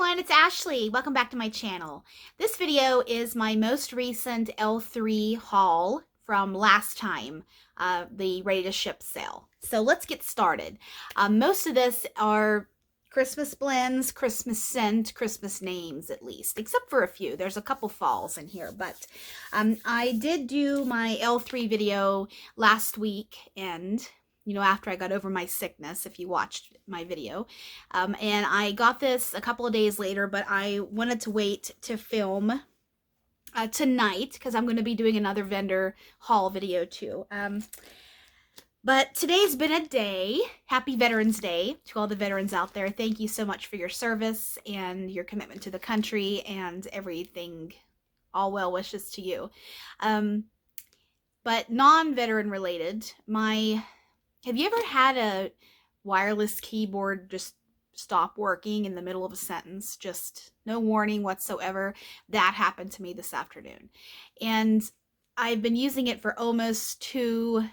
everyone, it's Ashley. Welcome back to my channel. This video is my most recent L3 haul from last time, the ready to ship sale. So let's get started. Most of this are Christmas blends, Christmas scent, Christmas names at least, except for a few. There's a couple falls in here, but I did do my L3 video last week and after I got over my sickness, if you watched my video. And I got this a couple of days later, but I wanted to wait to film tonight because I'm going to be doing another vendor haul video too. But today's been a day. Happy Veterans Day to all the veterans out there. Thank you so much for your service and your commitment to the country and everything. All well wishes to you. But non-veteran related, have you ever had a wireless keyboard just stop working in the middle of a sentence? Just no warning whatsoever. That happened to me this afternoon. And I've been using it for almost two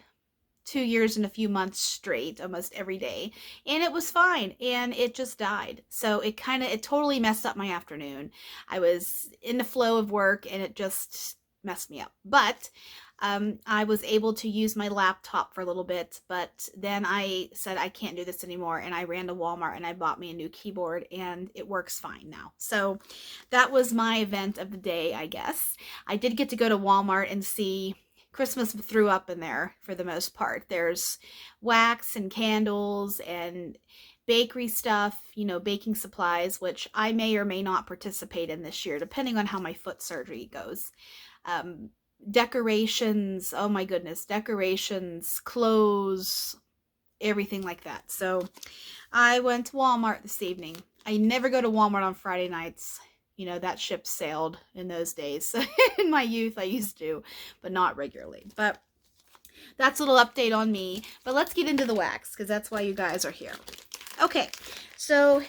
years and a few months straight, almost every day. And it was fine. And it just died. So it totally messed up my afternoon. I was in the flow of work and it just messed me up. But I was able to use my laptop for a little bit, but then I said I can't do this anymore, and I ran to Walmart and I bought me a new keyboard, and it works fine now. So that was my event of the day, I guess. I did get to go to Walmart and see Christmas threw up in there for the most part. There's wax and candles and bakery stuff, baking supplies, which I may or may not participate in this year, depending on how my foot surgery goes. Decorations, oh my goodness, decorations, clothes, everything like that. So I went to Walmart this evening. I never go to Walmart on Friday nights. That ship sailed in those days. In my youth, I used to, but not regularly. But that's a little update on me. But let's get into the wax, because that's why you guys are here. Okay, so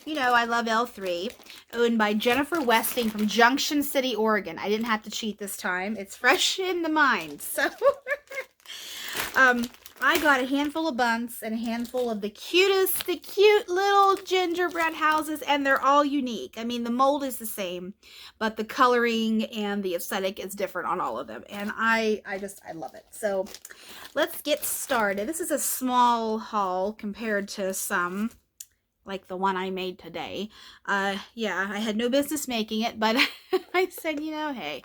I love L3, owned by Jennifer Westing from Junction City, Oregon. I didn't have to cheat this time. It's fresh in the mind. So I got a handful of bunts and a handful of the cute little gingerbread houses, and they're all unique. I mean, the mold is the same, but the coloring and the aesthetic is different on all of them, and I love it. So let's get started. This is a small haul compared to some like the one I made today. Yeah, I had no business making it, but I said, hey.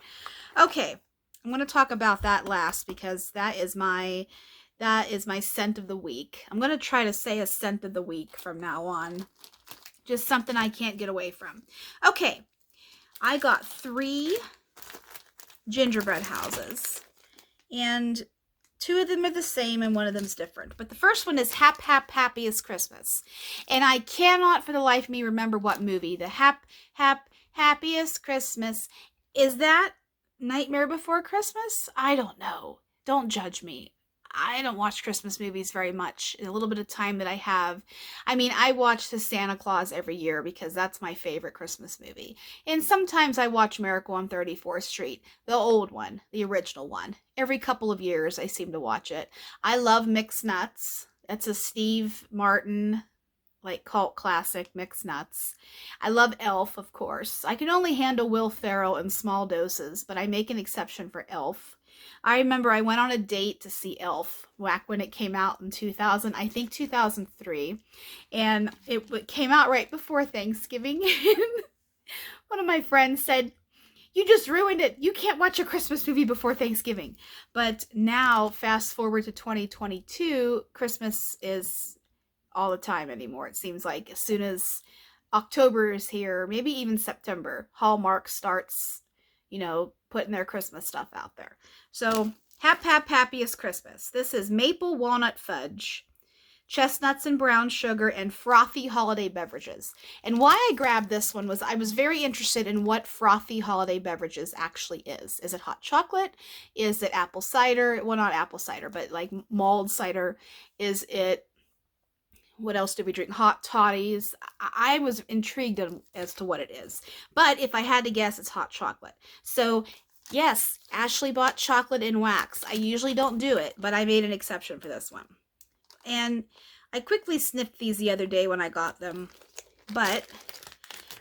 Okay, I'm going to talk about that last because that is my scent of the week. I'm going to try to say a scent of the week from now on. Just something I can't get away from. Okay, I got 3 gingerbread houses, and 2 of them are the same and 1 of them's different. But the first one is Happiest Christmas. And I cannot for the life of me remember what movie. The Happiest Christmas. Is that Nightmare Before Christmas? I don't know. Don't judge me. I don't watch Christmas movies very much in a little bit of time that I have. I mean, I watch the Santa Claus every year because that's my favorite Christmas movie. And sometimes I watch Miracle on 34th Street, the old one, the original one. Every couple of years I seem to watch it. I love Mixed Nuts. That's a Steve Martin, cult classic, Mixed Nuts. I love Elf, of course. I can only handle Will Ferrell in small doses, but I make an exception for Elf. I remember I went on a date to see Elf back when it came out in 2003, and it came out right before Thanksgiving. One of my friends said, "You just ruined it. You can't watch a Christmas movie before Thanksgiving." But now, fast forward to 2022, Christmas is all the time anymore. It seems like as soon as October is here, maybe even September, Hallmark starts putting their Christmas stuff out there. So, Happiest Christmas. This is maple walnut fudge, chestnuts and brown sugar, and frothy holiday beverages. And why I grabbed this one was I was very interested in what frothy holiday beverages actually is. Is it hot chocolate? Is it apple cider? Well, not apple cider, but like mulled cider. Is it, what else did we drink? Hot toddies. I was intrigued as to what it is. But if I had to guess, it's hot chocolate. So yes, Ashley bought chocolate in wax. I usually don't do it, but I made an exception for this one. And I quickly sniffed these the other day when I got them, but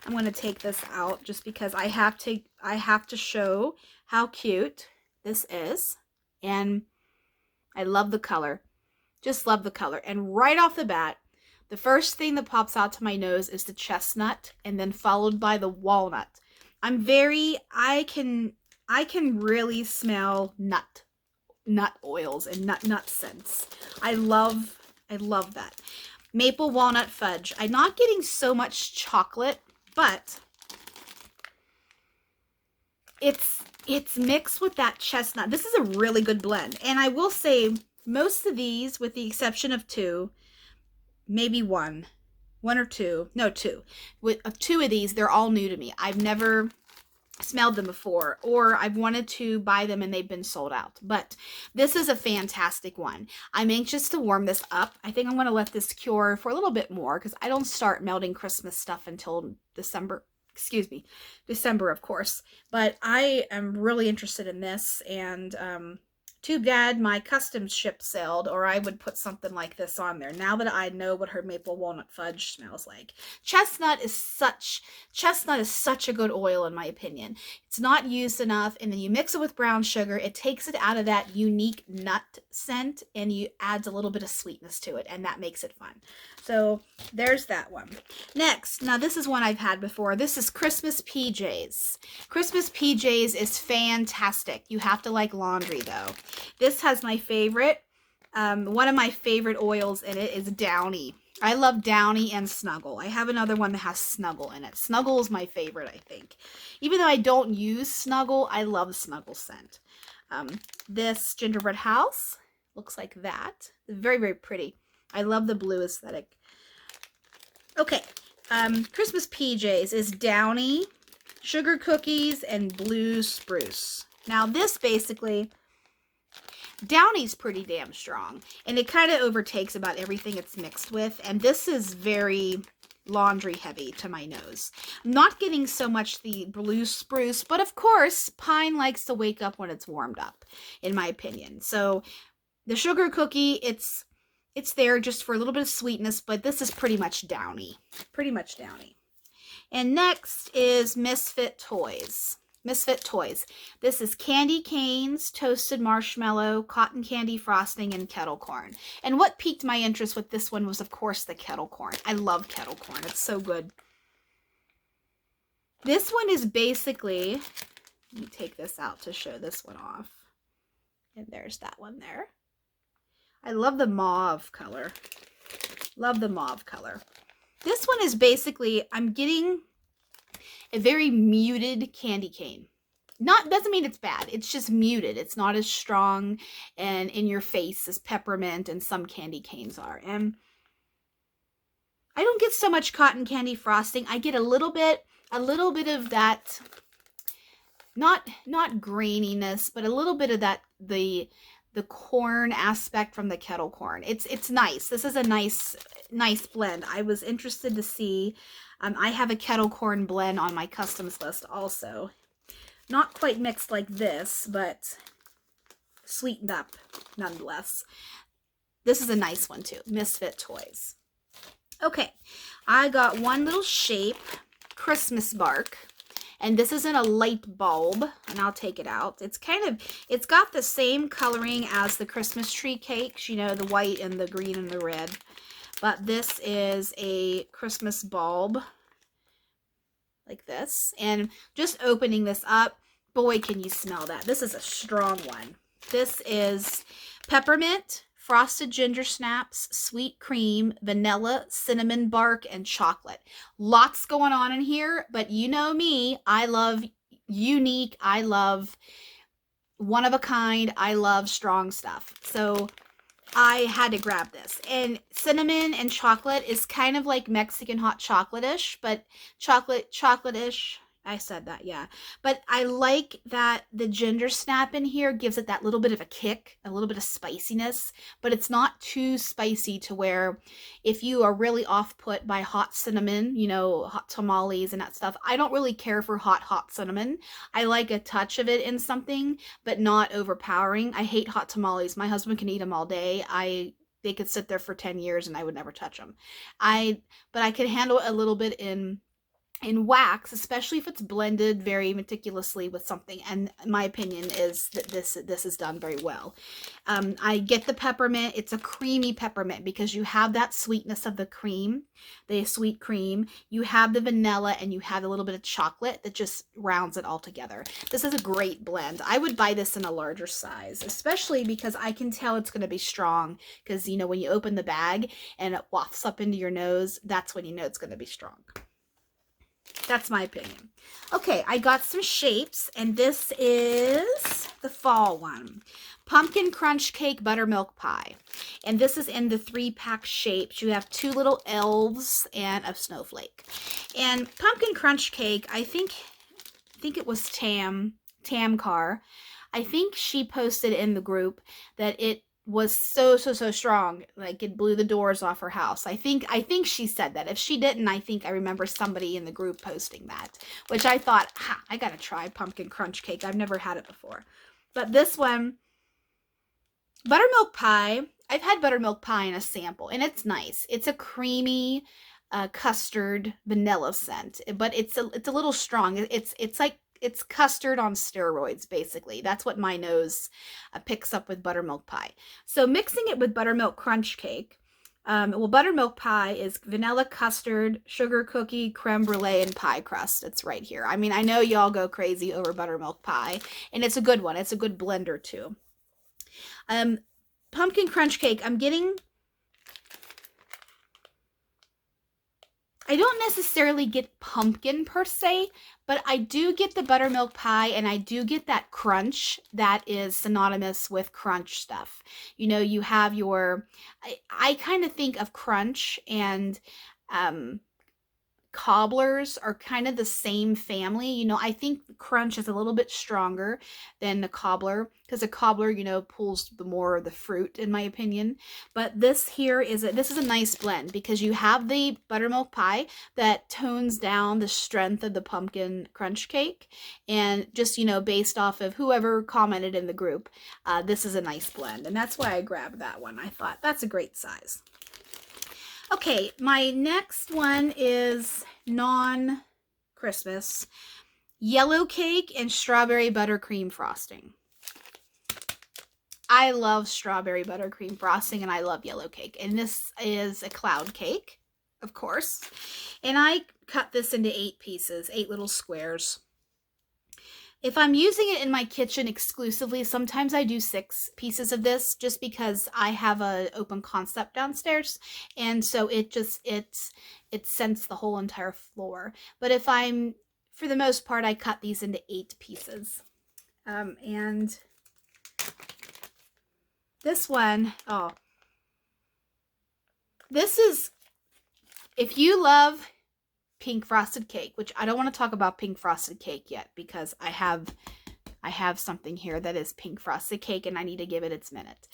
I'm going to take this out just because I have to show how cute this is. And I love the color. Just love the color. And right off the bat, the first thing that pops out to my nose is the chestnut, and then followed by the walnut. I can really smell nut oils and nut scents. I love that. Maple walnut fudge. I'm not getting so much chocolate, but it's mixed with that chestnut. This is a really good blend. And I will say most of these, with the exception of two, maybe one or two, no, two. With two of these, they're all new to me. I've never smelled them before, or I've wanted to buy them and they've been sold out. But this is a fantastic one. I'm anxious to warm this up. I think I'm going to let this cure for a little bit more because I don't start melting Christmas stuff until December. Excuse me, December, of course. But I am really interested in this, and too bad my custom ship sailed, or I would put something like this on there now that I know what her maple walnut fudge smells like. Chestnut is such a good oil, in my opinion. It's not used enough, and then you mix it with brown sugar. It takes it out of that unique nut scent, and you adds a little bit of sweetness to it, and that makes it fun. So there's that one. Next, now this is one I've had before. This is Christmas PJs. Christmas PJs is fantastic. You have to like laundry though. This has my favorite, one of my favorite oils in it is Downy. I love Downy and Snuggle. I have another one that has Snuggle in it. Snuggle is my favorite, I think. Even though I don't use Snuggle, I love Snuggle scent. This gingerbread house looks like that. Very, very pretty. I love the blue aesthetic. Okay, Christmas PJs is Downy, sugar cookies, and blue spruce. Now this basically, Downy's pretty damn strong, and it kind of overtakes about everything it's mixed with, and this is very laundry heavy to my nose. I'm not getting so much the blue spruce, but of course, pine likes to wake up when it's warmed up, in my opinion. So the sugar cookie, it's there just for a little bit of sweetness, but this is pretty much Downy. Pretty much Downy. And next is Misfit Toys. Misfit Toys. This is candy canes, toasted marshmallow, cotton candy frosting, and kettle corn. And what piqued my interest with this one was, of course, the kettle corn. I love kettle corn. It's so good. This one is basically, let me take this out to show this one off. And there's that one there. I love the mauve color. Love the mauve color. This one is basically, I'm getting a very muted candy cane. Doesn't mean it's bad. It's just muted. It's not as strong and in your face as peppermint and some candy canes are. And I don't get so much cotton candy frosting. I get a little bit of that, not graininess, but a little bit of that, the corn aspect from the kettle corn. It's nice. This is a nice blend. I was interested to see. I have a kettle corn blend on my customs list also. Not quite mixed like this, but sweetened up nonetheless. This is a nice one too. Misfit Toys. Okay, I got one little shape, Christmas bark. And this is in a light bulb, and I'll take it out. It's got the same coloring as the Christmas tree cakes, you know, the white and the green and the red. But this is a Christmas bulb, like this. And just opening this up, boy, can you smell that. This is a strong one. This is peppermint, frosted ginger snaps, sweet cream, vanilla, cinnamon bark, and chocolate. Lots going on in here, but you know me, I love unique, I love one of a kind, I love strong stuff. So I had to grab this. And cinnamon and chocolate is kind of like Mexican hot chocolate-ish, but chocolate-ish. I said that, yeah. But I like that the ginger snap in here gives it that little bit of a kick, a little bit of spiciness, but it's not too spicy to where if you are really off-put by hot cinnamon, you know, hot tamales and that stuff, I don't really care for hot cinnamon. I like a touch of it in something, but not overpowering. I hate hot tamales. My husband can eat them all day. They could sit there for 10 years and I would never touch them. But I could handle a little bit in in wax, especially if it's blended very meticulously with something. And my opinion is that this is done very well. I get the peppermint. It's a creamy peppermint because you have that sweetness of the cream, the sweet cream. You have the vanilla and you have a little bit of chocolate that just rounds it all together. This is a great blend. I would buy this in a larger size, especially because I can tell it's going to be strong because, you know, when you open the bag and it wafts up into your nose, that's when you know it's going to be strong. That's my opinion. Okay, I got some shapes, and this is the fall one. Pumpkin Crunch Cake Buttermilk Pie. And this is in the 3-pack shapes. You have 2 little elves and a snowflake. And Pumpkin Crunch Cake, I think it was Tamcar. I think she posted in the group that it was so strong, like it blew the doors off her house. I think she said that. If she didn't, I think I remember somebody in the group posting that, which I thought, I gotta try pumpkin crunch cake. I've never had it before. But this one, buttermilk pie, I've had buttermilk pie in a sample, and it's nice. It's a creamy custard vanilla scent, but it's a little strong. It's like it's custard on steroids, basically. That's what my nose picks up with buttermilk pie. So mixing it with buttermilk crunch cake, well, buttermilk pie is vanilla custard, sugar cookie, creme brulee, and pie crust. It's right here. I mean, I know y'all go crazy over buttermilk pie, and it's a good one. It's a good blender, too. Pumpkin crunch cake, I don't necessarily get pumpkin per se, but I do get the buttermilk pie, and I do get that crunch that is synonymous with crunch stuff. You know, you have your, I kind of think of crunch and cobblers are kind of the same family. You know, I think crunch is a little bit stronger than the cobbler because a cobbler, you know, pulls the more of the fruit, in my opinion. But this here is this is a nice blend because you have the buttermilk pie that tones down the strength of the pumpkin crunch cake, and just, you know, based off of whoever commented in the group, this is a nice blend, and that's why I grabbed that one. I thought that's a great size. Okay, my next one is non-Christmas. Yellow cake and strawberry buttercream frosting. I love strawberry buttercream frosting, and I love yellow cake. And this is a cloud cake, of course. And I cut this into 8 pieces, 8 little squares. If I'm using it in my kitchen exclusively, sometimes I do 6 pieces of this just because I have an open concept downstairs. And so it scents the whole entire floor. But if I'm, for the most part, I cut these into 8 pieces. And this one, this is, if you love pink frosted cake, which I don't want to talk about pink frosted cake yet because I have something here that is pink frosted cake and I need to give it its minute.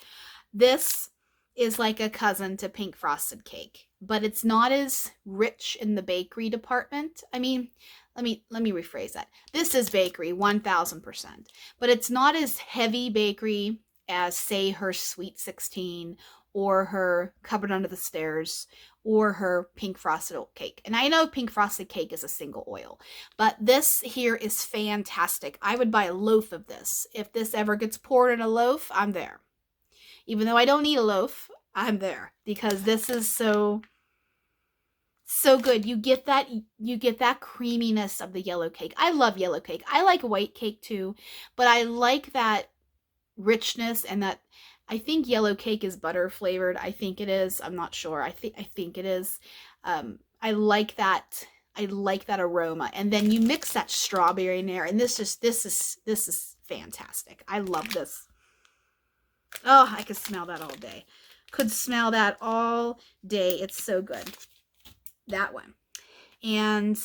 This is like a cousin to pink frosted cake, but it's not as rich in the bakery department. I mean, let me rephrase that. This is bakery 1000%, but it's not as heavy bakery as, say, her Sweet 16 or her Cupboard Under the Stairs or her pink frosted cake. And I know pink frosted cake is a single oil, but this here is fantastic. I would buy a loaf of this. If this ever gets poured in a loaf, I'm there. Even though I don't need a loaf, I'm there because this is so good. You get that creaminess of the yellow cake. I love yellow cake. I like white cake too, but I like that richness and that. I think yellow cake is butter flavored. I think it is. I'm not sure. I think it is. I like that. I like that aroma. And then you mix that strawberry in there, and this is fantastic. I love this. Oh, I could smell that all day. Could smell that all day. It's so good. That one. And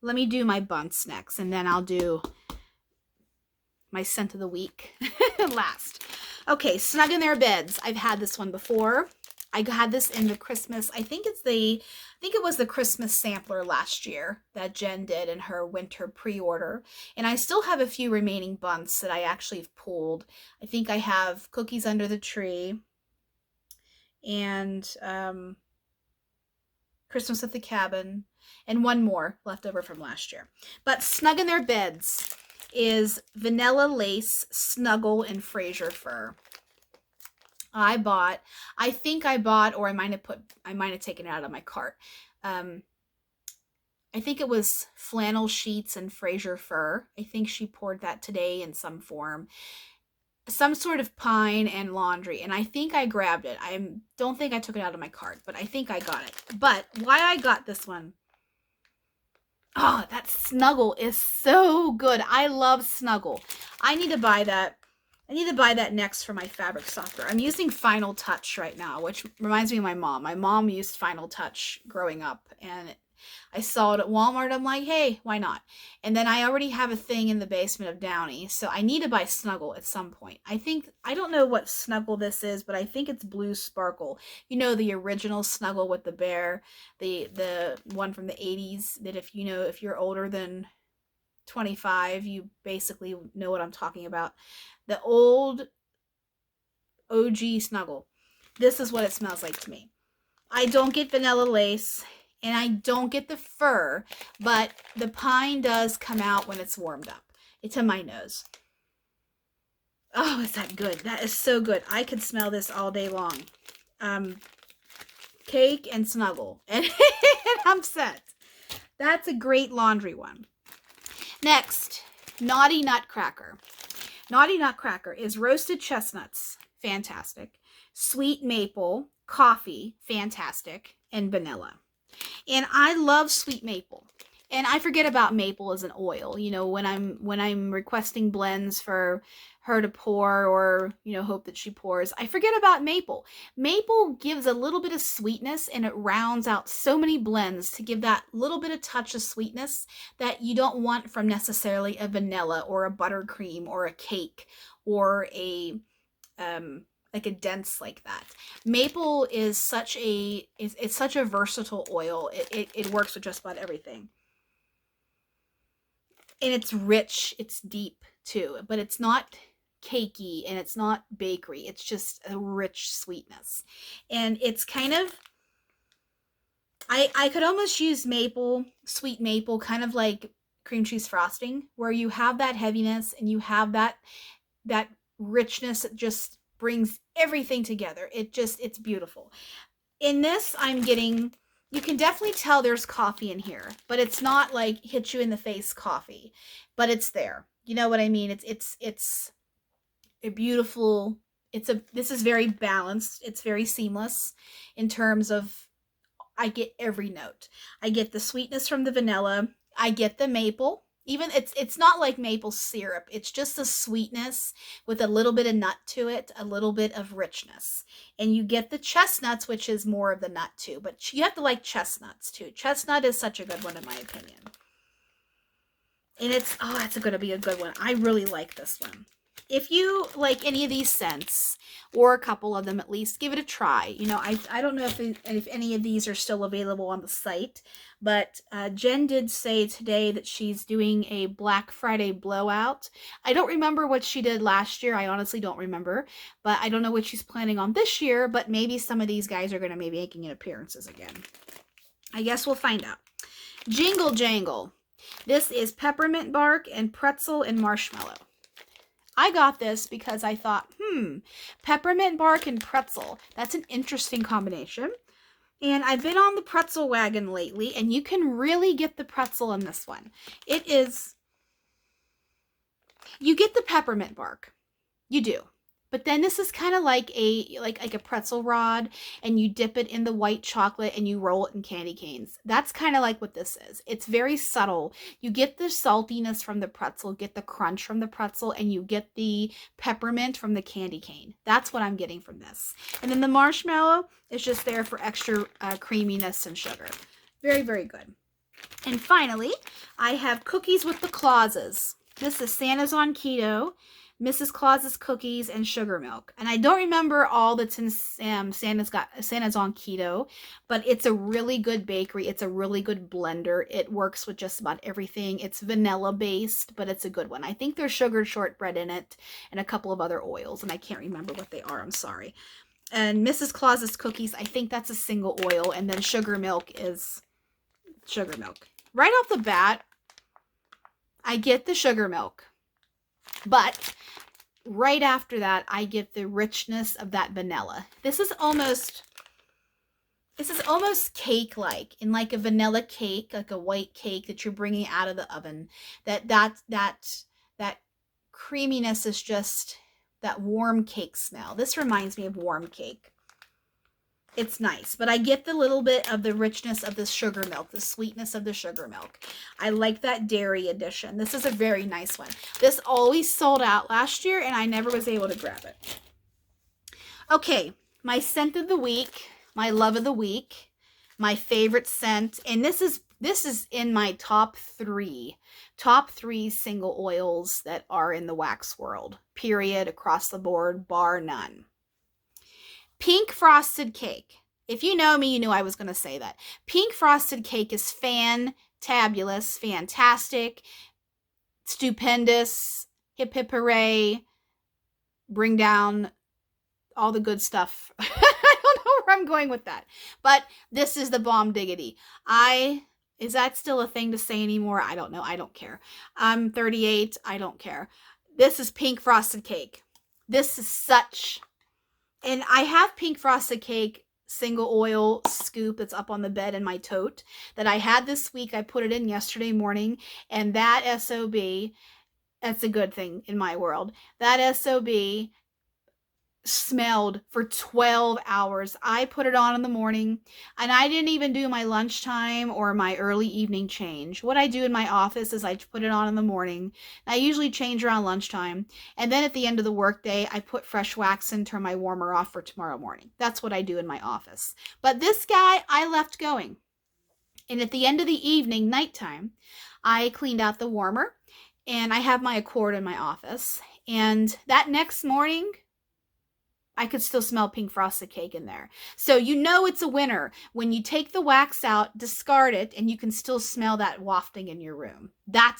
let me do my bunts next, and then I'll do my scent of the week last. Okay, Snug in Their Beds. I've had this one before. I had this in the Christmas, I think it was the Christmas sampler last year that Jen did in her winter pre-order. And I still have a few remaining bunts that I actually have pulled. I think I have Cookies Under the Tree and Christmas at the Cabin. and one more left over from last year. But Snug in Their Beds is Vanilla Lace, Snuggle, and Fraser Fur. I think I bought, or I might have taken it out of my cart. I think it was flannel sheets and Fraser Fur. I think she poured that today in some form. Some sort of pine and laundry, and I think I grabbed it. I don't think I took it out of my cart, but I think I got it. But why I got this one, oh, that Snuggle is so good. I love Snuggle. I need to buy that. I need to buy that next for my fabric softener. I'm using Final Touch right now, which reminds me of my mom. My mom used Final Touch growing up, and I saw it at Walmart. I'm like, hey, why not? And then I already have a thing in the basement of Downy, so I need to buy Snuggle at some point. I don't know what Snuggle this is, but I think it's Blue Sparkle. You know, the original Snuggle with the bear, the one from the 80s, that if you're older than 25, you basically know what I'm talking about. The old OG Snuggle. This is what it smells like to me. I don't get vanilla lace, and I don't get the fur, but the pine does come out when it's warmed up. It's in my nose. Oh, is that good? That is so good. I could smell this all day long. Cake and Snuggle. And I'm set. That's a great laundry one. Next, Naughty Nutcracker. Naughty Nutcracker is roasted chestnuts. Fantastic. Sweet maple, coffee. Fantastic. And vanilla. And I love sweet maple. And I forget about maple as an oil. You know, when I'm requesting blends for her to pour, or, you know, hope that she pours, I forget about maple. Maple gives a little bit of sweetness, and it rounds out so many blends to give that little bit of touch of sweetness that you don't want from necessarily a vanilla or a buttercream or a cake or a like a dense like that. Maple is such a versatile oil. It works with just about everything. And it's rich, it's deep too, but it's not cakey and it's not bakery. It's just a rich sweetness. And it's kind of, I could almost use maple, sweet maple, kind of like cream cheese frosting, where you have that heaviness and you have that richness that just brings everything together. It's beautiful. In this, I'm getting, you can definitely tell there's coffee in here, but it's not like hit you in the face coffee, but it's there. You know what I mean? It's a beautiful, this is very balanced. It's very seamless in terms of, I get every note. I get the sweetness from the vanilla. I get the maple. Even it's not like maple syrup. It's just a sweetness with a little bit of nut to it, a little bit of richness. And you get the chestnuts, which is more of the nut too. But you have to like chestnuts too. Chestnut is such a good one in my opinion. And it's going to be a good one. I really like this one. If you like any of these scents, or a couple of them at least, give it a try. You know, I don't know if any of these are still available on the site, but Jen did say today that she's doing a Black Friday blowout. I don't remember what she did last year. I honestly don't remember, but I don't know what she's planning on this year, but maybe some of these guys are going to be making appearances again. I guess we'll find out. Jingle Jangle. This is peppermint bark and pretzel and marshmallow. I got this because I thought, peppermint bark and pretzel. That's an interesting combination. And I've been on the pretzel wagon lately, and you can really get the pretzel in this one. You get the peppermint bark. You do. But then this is kind of like a pretzel rod, and you dip it in the white chocolate and you roll it in candy canes. That's kind of like what this is. It's very subtle. You get the saltiness from the pretzel, get the crunch from the pretzel, and you get the peppermint from the candy cane. That's what I'm getting from this. And then the marshmallow is just there for extra creaminess and sugar. Very, very good. And finally, I have Cookies with the Clauses. This is Santa's on Keto, Mrs. Claus's Cookies, and Sugar Milk. And I don't remember all that's in Santa's on Keto, but it's a really good bakery. It's a really good blender. It works with just about everything. It's vanilla based, but it's a good one. I think there's sugar shortbread in it and a couple of other oils, and I can't remember what they are. I'm sorry. And Mrs. Claus's Cookies, I think that's a single oil, and then Sugar Milk is sugar milk. Right off the bat, I get the sugar milk. But right after that, I get the richness of that vanilla. This is almost cake-like, in like a vanilla cake, like a white cake that you're bringing out of the oven. That creaminess is just that warm cake smell. This reminds me of warm cake. It's nice, but I get the little bit of the richness of the sugar milk, the sweetness of the sugar milk. I like that dairy edition. This is a very nice one. This always sold out last year, and I never was able to grab it. Okay, my scent of the week, my love of the week, my favorite scent, and this is in my top three single oils that are in the wax world, period, across the board, bar none. Pink frosted cake. If you know me, you knew I was going to say that. Pink frosted cake is fantabulous, fantastic, stupendous, hip hip hooray, bring down all the good stuff. I don't know where I'm going with that. But this is the bomb diggity. Is that still a thing to say anymore? I don't know. I don't care. I'm 38. I don't care. This is pink frosted cake. This is such... And I have pink frosted cake single oil scoop that's up on the bed in my tote that I had this week. I put it in yesterday morning, and that SOB, that's a good thing in my world. That SOB smelled for 12 hours. I put it on in the morning, and I didn't even do my lunchtime or my early evening change. What I do in my office is I put it on in the morning. I usually change around lunchtime, and then at the end of the workday, I put fresh wax in, turn my warmer off for tomorrow morning. That's what I do in my office. But this guy, I left going. And at the end of the evening, nighttime, I cleaned out the warmer, and I have my Accord in my office. And that next morning, I could still smell pink frosted cake in there. So you know it's a winner when you take the wax out, discard it, and you can still smell that wafting in your room. That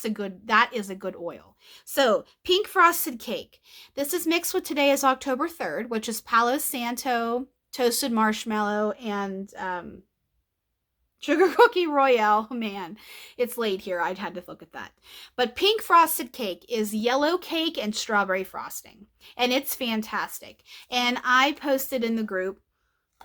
is a good oil. So pink frosted cake. This is mixed with, today is October 3rd, which is Palo Santo, toasted marshmallow, and sugar cookie royale. Man, it's late here. I'd had to look at that. But pink frosted cake is yellow cake and strawberry frosting. And it's fantastic. And I posted in the group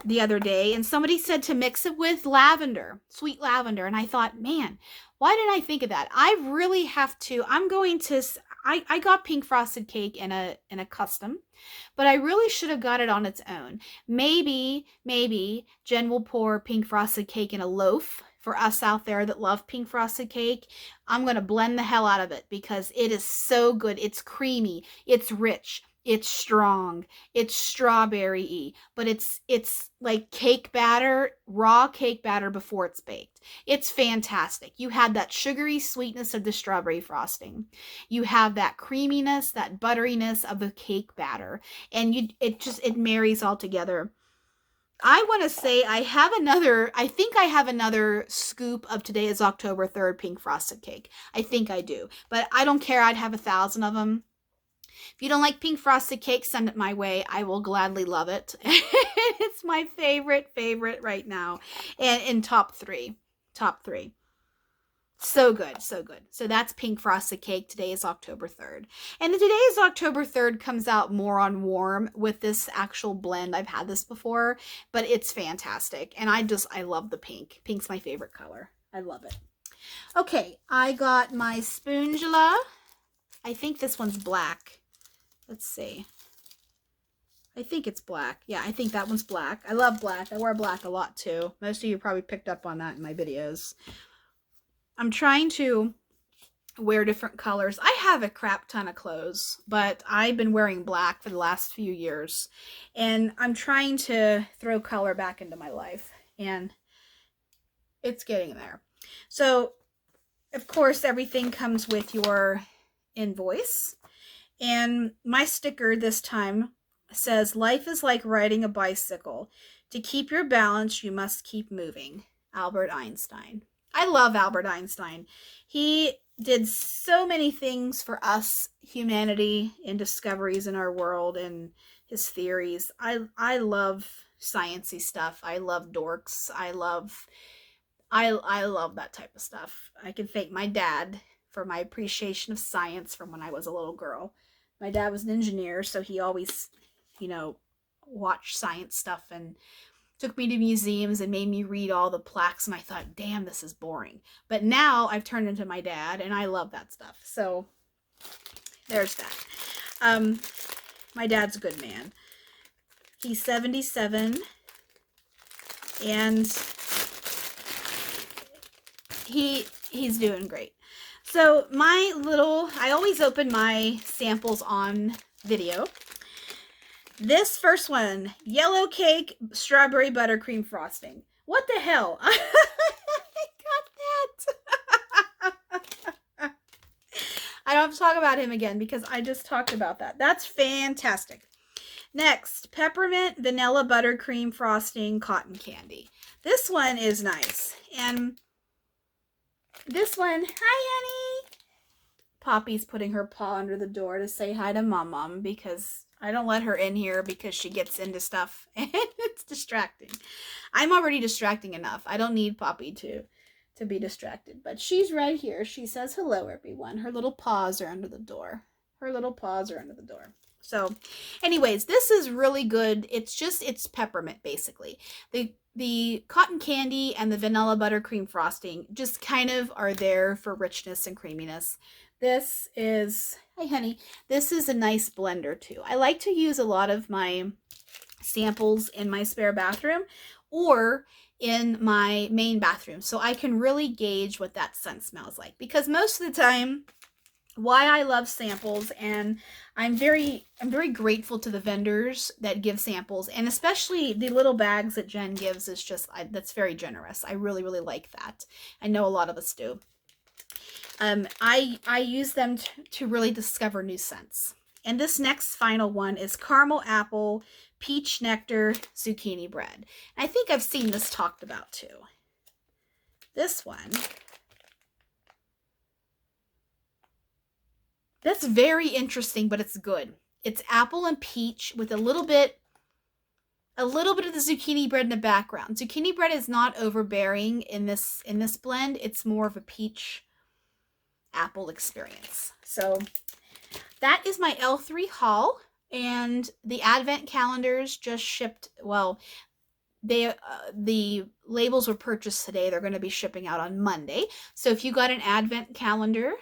the other day, and somebody said to mix it with lavender, sweet lavender. And I thought, man, why didn't I think of that? I really have to. I got pink frosted cake in a custom, but I really should have got it on its own. Maybe Jen will pour pink frosted cake in a loaf for us out there that love pink frosted cake. I'm going to blend the hell out of it because it is so good. It's creamy. It's rich. It's strong. It's strawberry-y, but it's like cake batter, raw cake batter before it's baked. It's fantastic. You have that sugary sweetness of the strawberry frosting. You have that creaminess, that butteriness of the cake batter, and it marries all together. I want to say I think I have another scoop of Today is October 3rd pink frosted cake. I think I do, but I don't care. I'd have 1,000 of them. If you don't like pink frosted cake, send it my way. I will gladly love it. It's my favorite right now. And in top three. So good, so good. So that's pink frosted cake. Today is October 3rd. And Today is October 3rd comes out more on warm with this actual blend. I've had this before, but it's fantastic. And I love the pink. Pink's my favorite color. I love it. Okay, I got my Spoongula. I think this one's black. Let's see. I think it's black. Yeah, I think that one's black. I love black. I wear black a lot too. Most of you probably picked up on that in my videos. I'm trying to wear different colors. I have a crap ton of clothes, but I've been wearing black for the last few years. And I'm trying to throw color back into my life. And it's getting there. So, of course, everything comes with your invoice. And my sticker this time says, life is like riding a bicycle. To keep your balance, you must keep moving. Albert Einstein. I love Albert Einstein. He did so many things for us, humanity, and discoveries in our world and his theories. I love sciencey stuff. I love dorks. I love I love that type of stuff. I can thank my dad for my appreciation of science from when I was a little girl. My dad was an engineer, so he always, you know, watched science stuff and took me to museums and made me read all the plaques, and I thought, damn, this is boring. But now I've turned into my dad and I love that stuff. So there's that. My dad's a good man. He's 77 and he's doing great. So I always open my samples on video. This first one, yellow cake, strawberry buttercream frosting. What the hell? I got that. I don't have to talk about him again because I just talked about that. That's fantastic. Next, peppermint vanilla buttercream frosting cotton candy. This one is nice. And this one, hi honey. Poppy's putting her paw under the door to say hi to Mom because I don't let her in here because she gets into stuff and it's distracting. I'm already distracting enough. I don't need Poppy to be distracted. But she's right here. She says hello, everyone. Her little paws are under the door. Her little paws are under the door. So anyways, this is really good. It's peppermint basically. The cotton candy and the vanilla buttercream frosting just kind of are there for richness and creaminess. This is, hi honey, this is a nice blender too. I like to use a lot of my samples in my spare bathroom or in my main bathroom so I can really gauge what that scent smells like, because most of the time why I love samples, and I'm very grateful to the vendors that give samples, and especially the little bags that Jen gives is just, that's very generous. I really like that. I know a lot of us do. I use them to really discover new scents. And this next final one is caramel apple, peach nectar, zucchini bread. And I think I've seen this talked about too. This one, that's very interesting, but it's good. It's apple and peach with a little bit of the zucchini bread in the background. Zucchini bread is not overbearing in this blend. It's more of a peach apple experience. So that is my L3 haul, and the advent calendars just shipped. Well, the labels were purchased today. They're going to be shipping out on Monday. So if you got an advent calendar,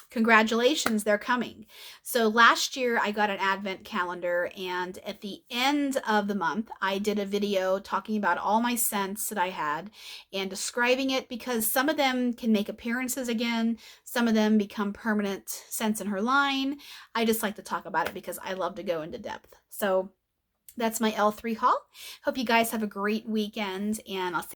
congratulations, they're coming. So last year I got an advent calendar, and at the end of the month I did a video talking about all my scents that I had and describing it, because some of them can make appearances again, some of them become permanent scents in her line. I just like to talk about it because I love to go into depth. So that's my L3 haul. Hope you guys have a great weekend, and I'll see